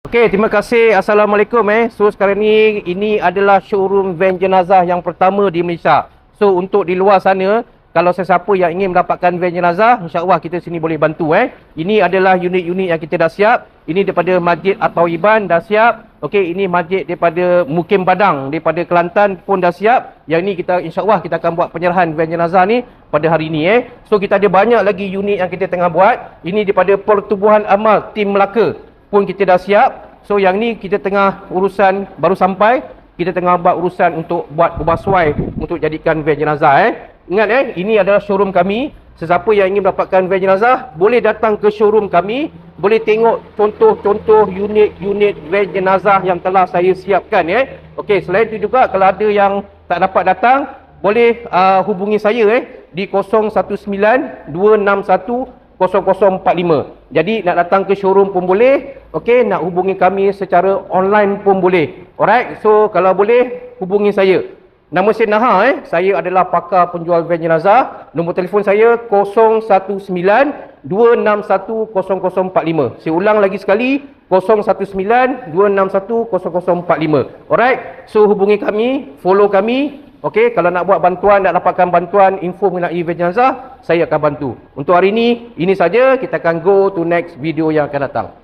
Okey, terima kasih. Assalamualaikum. So sekarang ni ini adalah showroom van jenazah yang pertama di Malaysia. So untuk di luar sana, kalau sesiapa yang ingin mendapatkan van jenazah, insya-Allah kita sini boleh bantu. Ini adalah unit-unit yang kita dah siap. Ini daripada Masjid At-Tauhiban dah siap. Okey, ini masjid daripada Mukim Padang daripada Kelantan pun dah siap. Yang ini kita insya-Allah kita akan buat penyerahan van jenazah ni pada hari ini. So kita ada banyak lagi unit yang kita tengah buat. Ini daripada Pertubuhan Amal Tim Melaka pun kita dah siap. So yang ni kita tengah urusan baru sampai. Kita tengah buat urusan untuk buat ubahsuai untuk jadikan van jenazah. Ingat ini adalah showroom kami. Sesiapa yang ingin mendapatkan van jenazah boleh datang ke showroom kami. Boleh tengok contoh-contoh unit-unit van jenazah yang telah saya siapkan. Okey, selain itu juga kalau ada yang tak dapat datang, boleh hubungi saya di 019-261-0045. Jadi nak datang ke showroom pun boleh. Okey, nak hubungi kami secara online pun boleh. Alright, so kalau boleh hubungi saya. Nama saya Naha, saya adalah pakar penjual van jenazah. Nombor telefon saya 019-261-0045. Saya ulang lagi sekali, 019-261-0045. Alright, so hubungi kami, follow kami. Okey, kalau nak buat bantuan, nak dapatkan bantuan, info mengenai van jenazah, saya akan bantu. Untuk hari ini saja. Kita akan go to next video yang akan datang.